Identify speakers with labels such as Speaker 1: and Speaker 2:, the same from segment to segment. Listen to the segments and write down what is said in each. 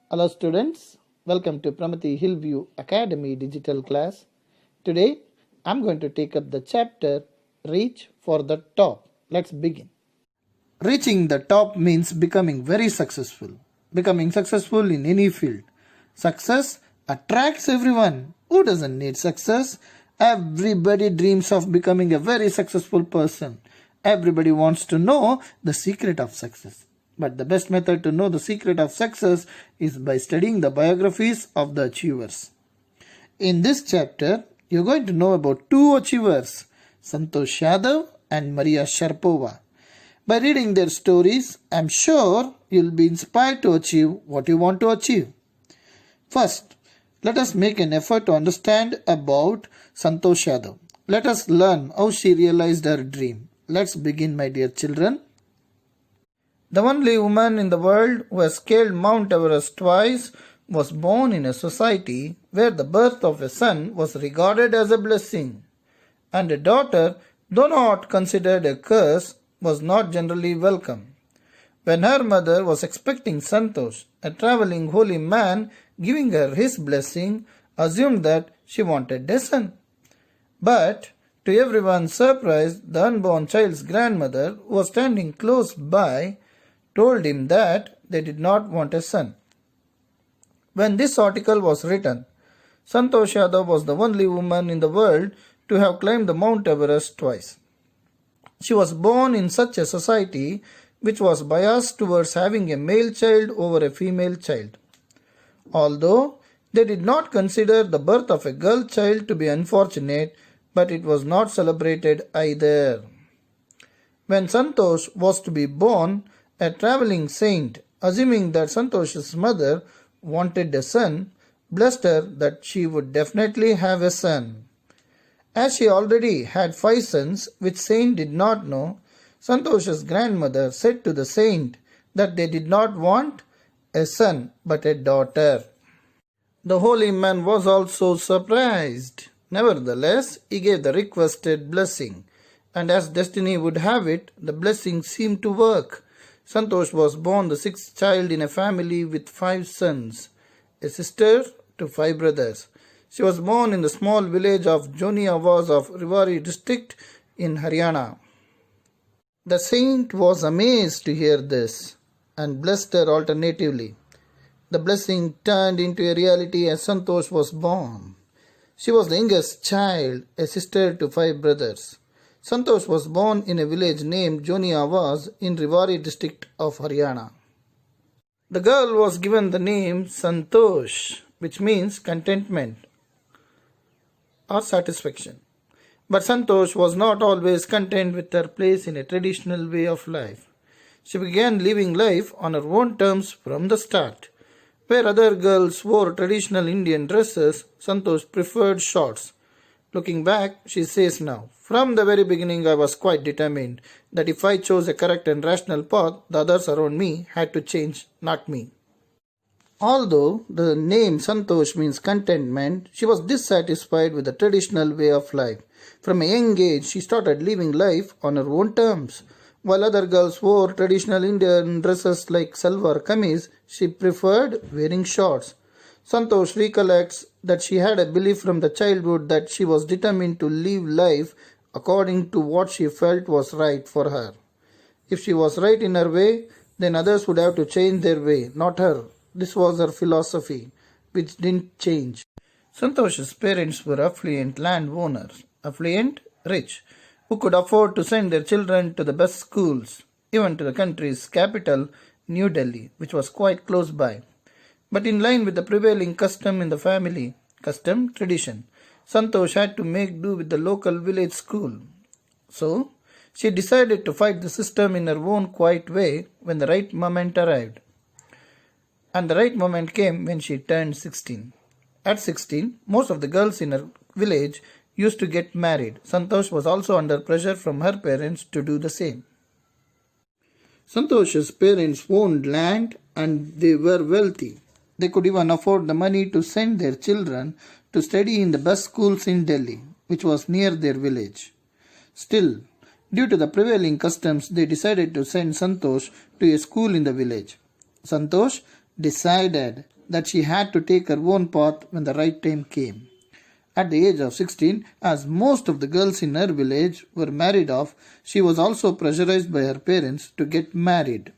Speaker 1: Hello students, welcome to Pramati Hillview Academy digital class. Today I'm going to take up the chapter Reach for the Top. Let's begin. Reaching the top means becoming very successful. Becoming successful in any field. Success attracts everyone. Who doesn't need success? Everybody dreams of becoming a very successful person. Everybody wants to know the secret of success. But the best method to know the secret of success is by studying the biographies of the achievers. In this chapter, you're going to know about two achievers, Santosh Yadav and Maria Sharapova. By reading their stories, I'm sure you'll be inspired to achieve what you want to achieve. First, let us make an effort to understand about Santosh Yadav. Let us learn how she realized her dream. Let's begin, my dear children. The only woman in the world who has scaled Mount Everest twice was born in a society where the birth of a son was regarded as a blessing, and a daughter, though not considered a curse, was not generally welcome. When her mother was expecting Santosh, a traveling holy man giving her his blessing, assumed that she wanted a son. But, to everyone's surprise, the unborn child's grandmother, who was standing close by, told him that they did not want a son. When this article was written, Santosh Yadav was the only woman in the world to have climbed the Mount Everest twice. She was born in such a society which was biased towards having a male child over a female child. Although they did not consider the birth of a girl child to be unfortunate, but it was not celebrated either. When Santosh was to be born, a traveling saint, assuming that Santosh's mother wanted a son, blessed her that she would definitely have a son. As she already had 5 sons, which saint did not know, Santosh's grandmother said to the saint that they did not want a son but a daughter. The holy man was also surprised. Nevertheless, he gave the requested blessing, and as destiny would have it, the blessing seemed to work. Santosh was born the 6th child in a family with 5 sons, a sister to 5 brothers. She was born in the small village of Joni Awaz of Rewari district in Haryana. The saint was amazed to hear this and blessed her alternatively. The blessing turned into a reality as Santosh was born. She was the youngest child, a sister to 5 brothers. Santosh was born in a village named Joni Awaz in Rewari district of Haryana. The girl was given the name Santosh, which means contentment or satisfaction. But Santosh was not always content with her place in a traditional way of life. She began living life on her own terms from the start. Where other girls wore traditional Indian dresses, Santosh preferred shorts. Looking back, she says now, "From the very beginning I was quite determined that if I chose a correct and rational path, the others around me had to change, not me." Although the name Santosh means contentment, she was dissatisfied with the traditional way of life. From a young age, she started living life on her own terms. While other girls wore traditional Indian dresses like salwar kameez, she preferred wearing shorts. Santosh recollects that she had a belief from the childhood that she was determined to live life according to what she felt was right for her. If she was right in her way, then others would have to change their way, not her. This was her philosophy, which didn't change. Santosh's parents were affluent landowners, affluent, rich, who could afford to send their children to the best schools, even to the country's capital, New Delhi, which was quite close by. But in line with the prevailing custom in the family, tradition, Santosh had to make do with the local village school. So, she decided to fight the system in her own quiet way when the right moment arrived. And the right moment came when she turned 16. At 16, most of the girls in her village used to get married. Santosh was also under pressure from her parents to do the same. Santosh's parents owned land and they were wealthy. They could even afford the money to send their children to study in the best schools in Delhi, which was near their village. Still, due to the prevailing customs, they decided to send Santosh to a school in the village. Santosh decided that she had to take her own path when the right time came. At the age of 16, as most of the girls in her village were married off, she was also pressurized by her parents to get married.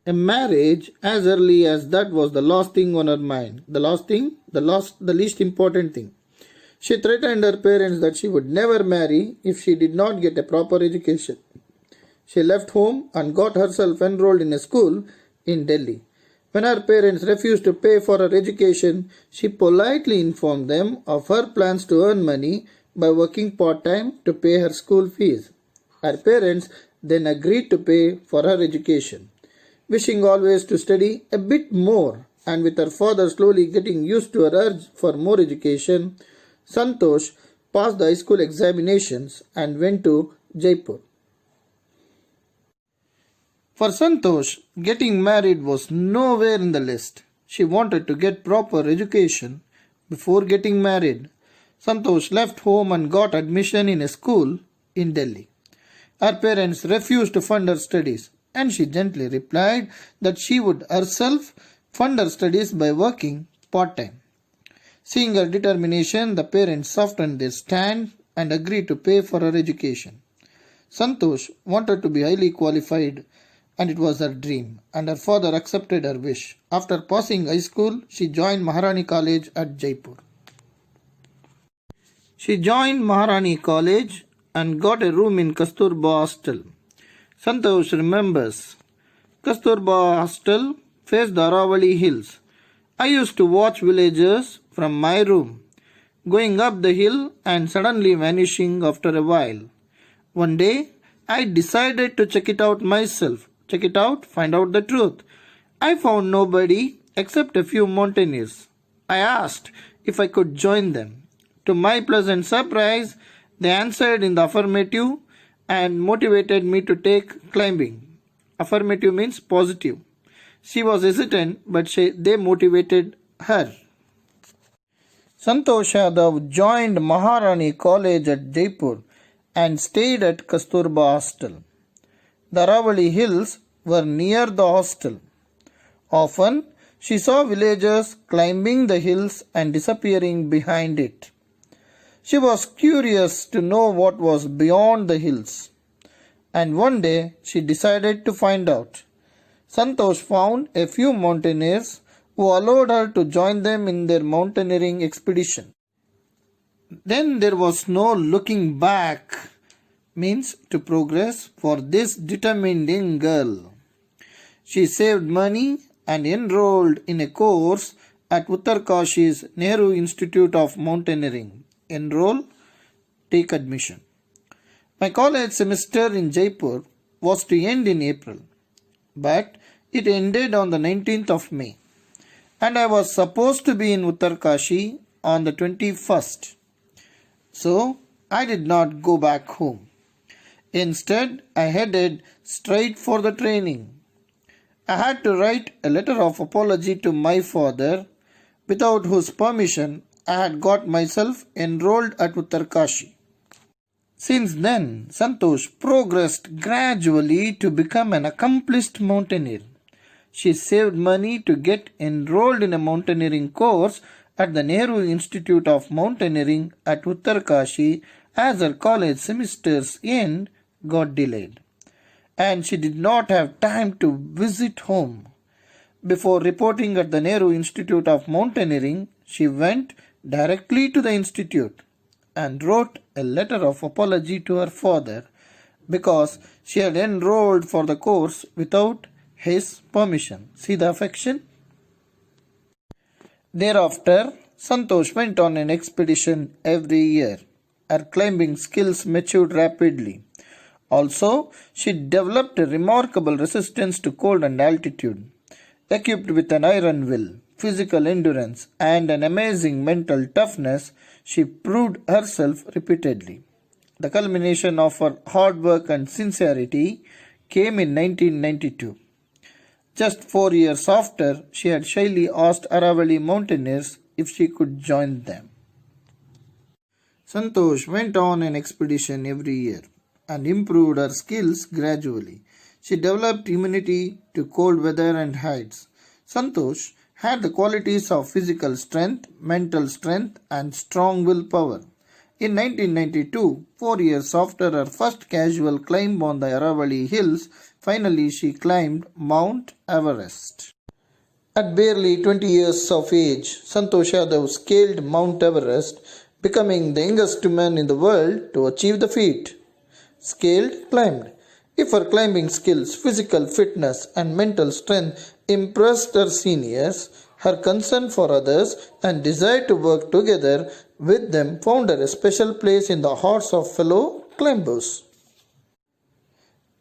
Speaker 1: A marriage as early as that was the last thing on her mind. The least important thing. She threatened her parents that she would never marry if she did not get a proper education. She left home and got herself enrolled in a school in Delhi. When her parents refused to pay for her education, she politely informed them of her plans to earn money by working part-time to pay her school fees. Her parents then agreed to pay for her education. Wishing always to study a bit more, and with her father slowly getting used to her urge for more education, Santosh passed the high school examinations and went to Jaipur. For Santosh, getting married was nowhere in the list. She wanted to get proper education before getting married. Santosh left home and got admission in a school in Delhi. Her parents refused to fund her studies, and she gently replied that she would herself fund her studies by working part-time. Seeing her determination, the parents softened their stand and agreed to pay for her education. Santosh wanted to be highly qualified, and it was her dream, and her father accepted her wish. After passing high school, she joined Maharani College at Jaipur. She joined Maharani College and got a room in Kasturba Hostel. Santosh remembers, Kasturba Hostel faced the Aravali Hills. I used to watch villagers from my room, going up the hill and suddenly vanishing after a while. One day, I decided to check it out myself. Find out the truth. I found nobody except a few mountaineers. I asked if I could join them. To my pleasant surprise, they answered in the affirmative and motivated me to take climbing. Affirmative means positive. She was hesitant, but they motivated her. Santosh Yadav joined Maharani College at Jaipur and stayed at Kasturba Hostel. The Aravali Hills were near the hostel. Often, she saw villagers climbing the hills and disappearing behind it. She was curious to know what was beyond the hills, and one day she decided to find out. Santosh found a few mountaineers who allowed her to join them in their mountaineering expedition. Then there was no looking back. Means to progress for this determined young girl. She saved money and enrolled in a course at Uttarkashi's Nehru Institute of Mountaineering. Enroll, take admission. My college semester in Jaipur was to end in April, but it ended on the 19th of May, and I was supposed to be in Uttarkashi on the 21st. So I did not go back home. Instead, I headed straight for the training. I had to write a letter of apology to my father, without whose permission I had got myself enrolled at Uttarkashi. Since then, Santosh progressed gradually to become an accomplished mountaineer. She saved money to get enrolled in a mountaineering course at the Nehru Institute of Mountaineering at Uttarkashi as her college semester's end got delayed, and she did not have time to visit home. Before reporting at the Nehru Institute of Mountaineering, she went directly to the institute and wrote a letter of apology to her father because she had enrolled for the course without his permission. See the affection? Thereafter, Santosh went on an expedition every year. Her climbing skills matured rapidly. Also, she developed a remarkable resistance to cold and altitude. Equipped with an iron will, physical endurance, and an amazing mental toughness, she proved herself repeatedly. The culmination of her hard work and sincerity came in 1992. Just 4 years after, she had shyly asked Aravali mountaineers if she could join them. Santosh went on an expedition every year and improved her skills gradually. She developed immunity to cold weather and heights. Santosh had the qualities of physical strength, mental strength, and strong willpower. In 1992, 4 years after her first casual climb on the Aravalli Hills, finally she climbed Mount Everest. At barely 20 years of age, Santosh Yadav scaled Mount Everest, becoming the youngest man in the world to achieve the feat. Scaled, climbed. If her climbing skills, physical fitness, and mental strength impressed her seniors, her concern for others and desire to work together with them found her a special place in the hearts of fellow climbers.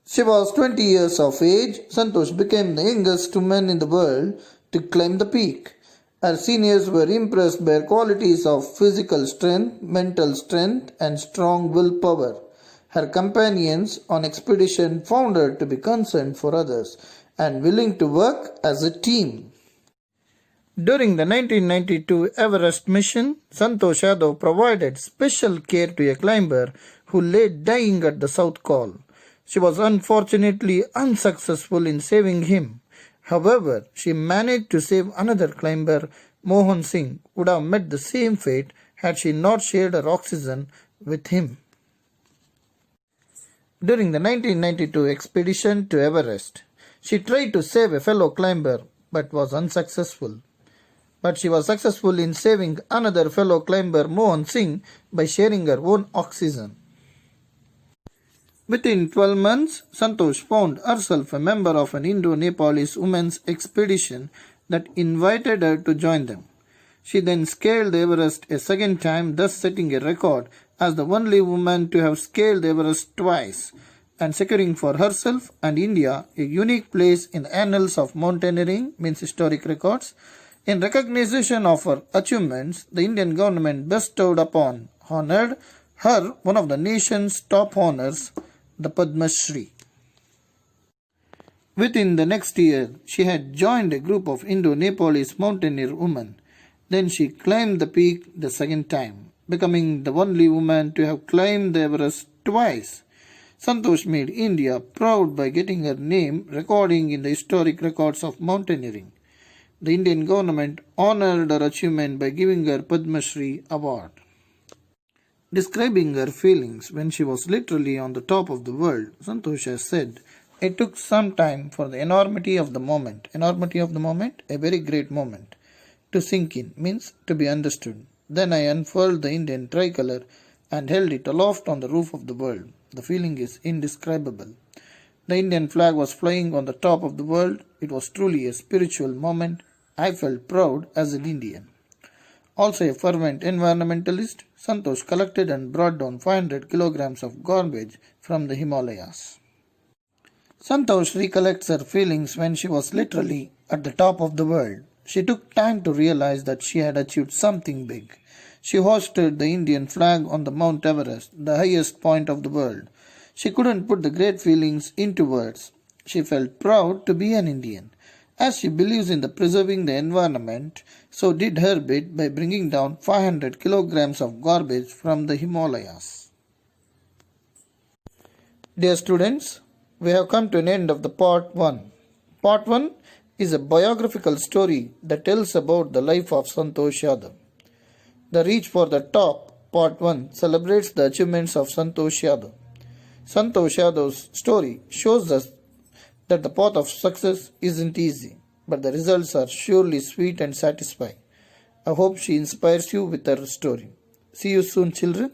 Speaker 1: She was 20 years of age. Santosh became the youngest man in the world to climb the peak. Her seniors were impressed by her qualities of physical strength, mental strength, and strong willpower. Her companions on expedition found her to be concerned for others and willing to work as a team. During the 1992 Everest mission, Santosh Yadav provided special care to a climber who lay dying at the South Col. She was unfortunately unsuccessful in saving him. However, she managed to save another climber, Mohan Singh, who would have met the same fate had she not shared her oxygen with him. During the 1992 expedition to Everest, she tried to save a fellow climber but was unsuccessful. But she was successful in saving another fellow climber, Mohan Singh, by sharing her own oxygen. Within 12 months, Santosh found herself a member of an Indo-Nepalese women's expedition that invited her to join them. She then scaled the Everest a second time, thus setting a record as the only woman to have scaled the Everest twice, and securing for herself and India a unique place in the annals of mountaineering, means historic records. In recognition of her achievements, the Indian government honored her one of the nation's top honors, the Padma Shri. Within the next year, she had joined a group of Indo-Nepalese mountaineer women. Then she climbed the peak the second time, becoming the only woman to have climbed the Everest twice. Santosh made India proud by getting her name recording in the historic records of mountaineering. The Indian government honored her achievement by giving her Padma Shri award. Describing her feelings when she was literally on the top of the world, Santosh has said, "It took some time for the enormity of the moment, a very great moment, to sink in, means to be understood. Then I unfurled the Indian tricolour and held it aloft on the roof of the world. The feeling is indescribable. The Indian flag was flying on the top of the world. It was truly a spiritual moment. I felt proud as an Indian." Also a fervent environmentalist, Santosh collected and brought down 500 kilograms of garbage from the Himalayas. Santosh recollects her feelings when she was literally at the top of the world. She took time to realize that she had achieved something big. She hoisted the Indian flag on the Mount Everest, the highest point of the world. She couldn't put the great feelings into words. She felt proud to be an Indian. As she believes in the preserving the environment, so did her bit by bringing down 500 kilograms of garbage from the Himalayas. Dear students, we have come to an end of the part 1. Part 1 is a biographical story that tells about the life of Santosh Yadav. The Reach for the Top, part 1, celebrates the achievements of Santosh Yadav. Santosh Yadav's story shows us that the path of success isn't easy, but the results are surely sweet and satisfying. I hope she inspires you with her story. See you soon, children.